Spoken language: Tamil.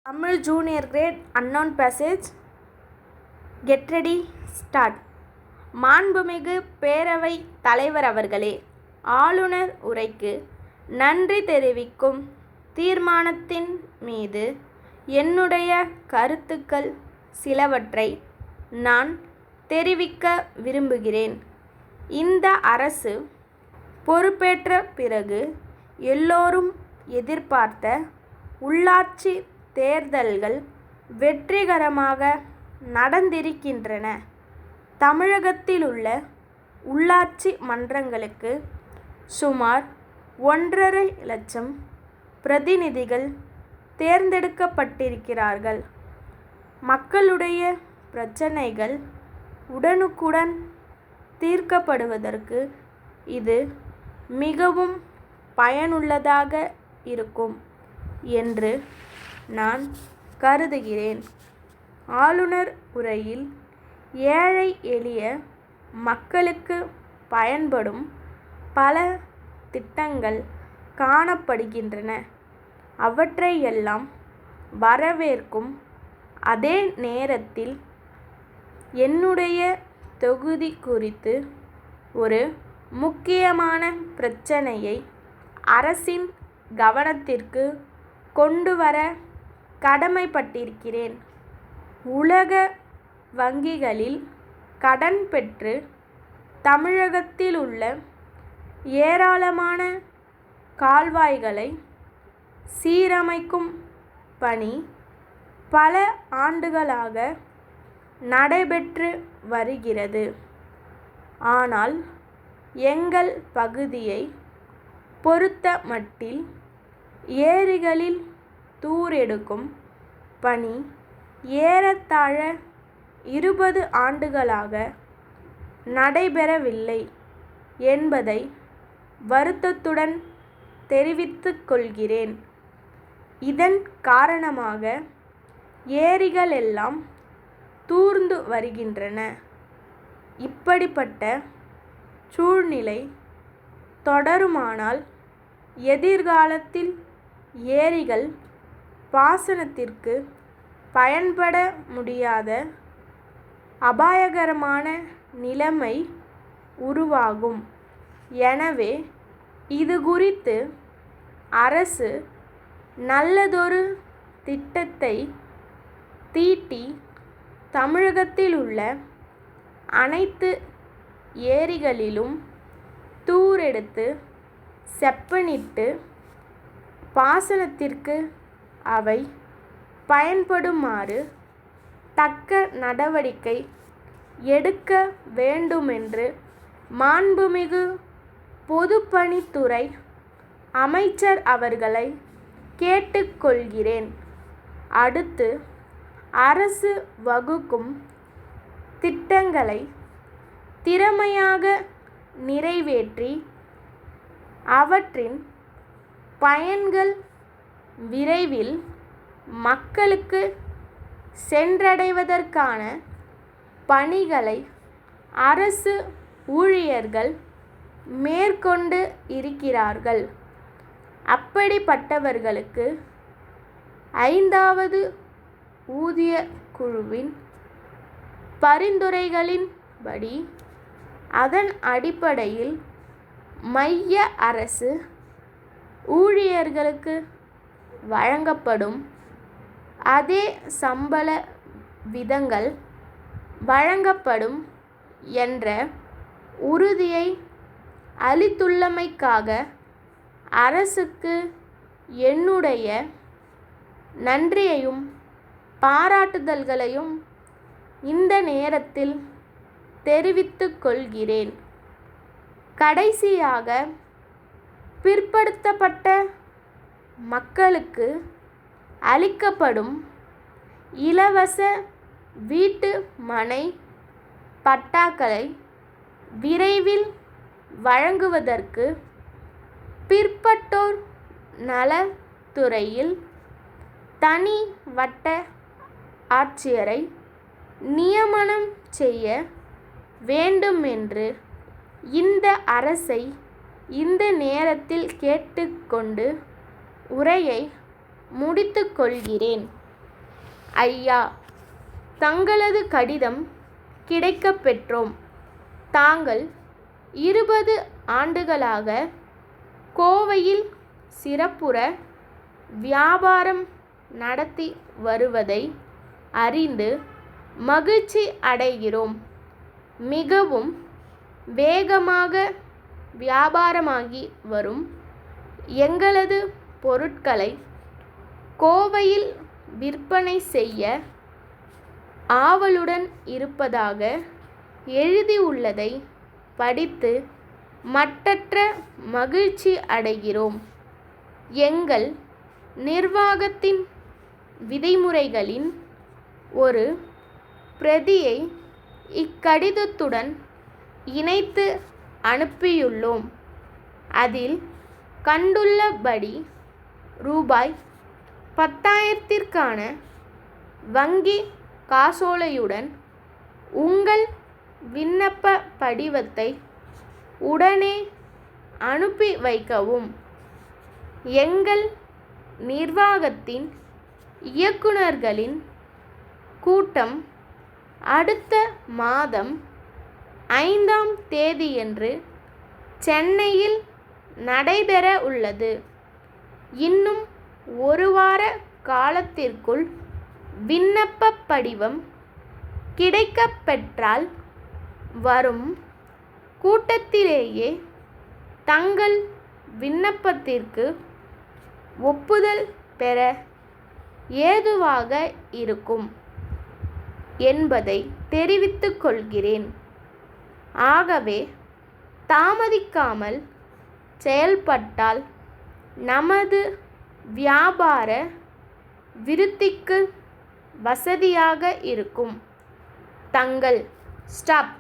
Tamil junior great unknown passage. Get ready, start. மாண்புமிகு பேரவைத் தலைவர் அவர்களே, ஆளுநர் உரைக்கு நன்றி தெரிவிக்கும் தீர்மானத்தின் மீது என்னுடைய கருத்துக்கள் சிலவற்றை நான் தெரிவிக்க விரும்புகிறேன். இந்த அரசு பொறுப்பேற்ற பிறகு எல்லோரும் எதிர்பார்த்த உள்ளாட்சி தேர்தல்கள் வெற்றிகரமாக நடந்திருக்கின்றன. தமிழகத்திலுள்ள உள்ளாட்சி மன்றங்களுக்கு சுமார் 1.5 லட்சம் பிரதிநிதிகள் தேர்ந்தெடுக்கப்பட்டிருக்கிறார்கள். மக்களுடைய பிரச்சனைகள் உடனுக்குடன் தீர்க்கப்படுவதற்கு இது மிகவும் பயனுள்ளதாக இருக்கும் என்று நான் கருதுகிறேன். ஆளுநர் உரையில் ஏழை எளிய மக்களுக்கு பயன்படும் பல திட்டங்கள் காணப்படுகின்றன. அவற்றையெல்லாம் வரவேற்கும் அதே நேரத்தில் என்னுடைய தொகுதி குறித்து ஒரு முக்கியமான பிரச்சனையை அரசின் கவனத்திற்கு கொண்டுவர கடமைப்பட்டிருக்கிறேன். உலக வங்கிகளில் கடன் பெற்று தமிழகத்தில் உள்ள ஏராளமான கால்வாய்களை சீரமைக்கும் பணி பல ஆண்டுகளாக நடைபெற்று வருகிறது. ஆனால் எங்கள் பகுதியை பொறுத்தமட்டில் ஏரிகளில் தூரெடுக்கும் பணி ஏறத்தாழ 20 ஆண்டுகளாக நடைபெறவில்லை என்பதை வருத்தத்துடன் தெரிவித்துக் கொள்கிறேன். இதன் காரணமாக ஏரிகளெல்லாம் தூர்ந்து வருகின்றன. இப்படிப்பட்ட சூழ்நிலை தொடருமானால் எதிர்காலத்தில் ஏரிகள் பாசனத்திற்கு பயன்பட முடியாத அபாயகரமான நிலைமை உருவாகும். எனவே இது குறித்து அரசு நல்லதொரு திட்டத்தை தீட்டி தமிழகத்தில் உள்ள அனைத்து ஏரிகளிலும் தூரெடுத்து செப்பனிட்டு பாசனத்திற்கு அவை பயன்படுமாறு தக்க நடவடிக்கை எடுக்க வேண்டுமென்று மாண்புமிகு பொதுப்பணித்துறை அமைச்சர் அவர்களை கேட்டுக்கொள்கிறேன். அடுத்து அரசு வகுக்கும் திட்டங்களை திறமையாக நிறைவேற்றி அவற்றின் பயன்கள் விரைவில் மக்களுக்கு சென்றடைவதற்கான பணிகளை அரசு ஊழியர்கள் மேற்கொண்டு இருக்கிறார்கள். அப்படிப்பட்டவர்களுக்கு 5வது ஊதிய குழுவின் பரிந்துரைகளின்படி அதன் அடிப்படையில் மைய அரசு ஊழியர்களுக்கு வழங்கப்படும் அதே சம்பள விதங்கள் வழங்கப்படும் என்ற உறுதியை அளித்துள்ளமைக்காக அரசுக்கு என்னுடைய நன்றியையும் பாராட்டுதல்களையும் இந்த நேரத்தில் தெரிவித்துக் கொள்கிறேன். கடைசியாக, பிற்படுத்தப்பட்ட மக்களுக்கு அளிக்கப்படும் இலவச வீட்டு மனை பட்டாக்களை விரைவில் வழங்குவதற்கு பிற்பட்டோர் நலத்துறையில் தனி வட்ட ஆட்சியரை நியமனம் செய்ய வேண்டுமென்று இந்த அரசை இந்த நேரத்தில் கேட்டுக்கொண்டு உரையை முடித்துக் கொள்கிறேன். ஐயா, தங்களது கடிதம் கிடைக்கப் பெற்றோம். தாங்கள் 20 ஆண்டுகளாக கோவையில் சிறப்புற வியாபாரம் நடத்தி வருவதை அறிந்து மகிழ்ச்சி அடைகிறோம். மிகவும் வேகமாக வியாபாரமாகி வரும் எங்களது பொருட்களை கோவையில் விற்பனை செய்ய ஆவலுடன் இருப்பதாக எழுதியுள்ளதை படித்து மட்டற்ற மகிழ்ச்சி அடைகிறோம். எங்கள் நிர்வாகத்தின் விதிமுறைகளின் ஒரு பிரதியை இக்கடிதத்துடன் இணைத்து அனுப்பியுள்ளோம். அதில் கண்டுள்ளபடி ரூபாய் 10,000க்கான வங்கி காசோலையுடன் உங்கள் விண்ணப்ப படிவத்தை உடனே அனுப்பி வைக்கவும். எங்கள் நிர்வாகத்தின் இயக்குநர்களின் கூட்டம் அடுத்த மாதம் 5ஆம் தேதியன்று சென்னையில் நடைபெற உள்ளது. இன்னும் 1 வார காலத்திற்குள் விண்ணப்ப படிவம் கிடைக்கப் பெற்றால் வரும் கூட்டத்திலேயே தங்கள் விண்ணப்பத்திற்கு ஒப்புதல் பெற ஏதுவாக இருக்கும் என்பதை தெரிவித்துக் கொள்கிறேன். ஆகவே தாமதிக்காமல் செயல்பட்டால் நமது வியாபார விருத்திக்கு வசதியாக இருக்கும். தங்கள் ஸ்டாப்.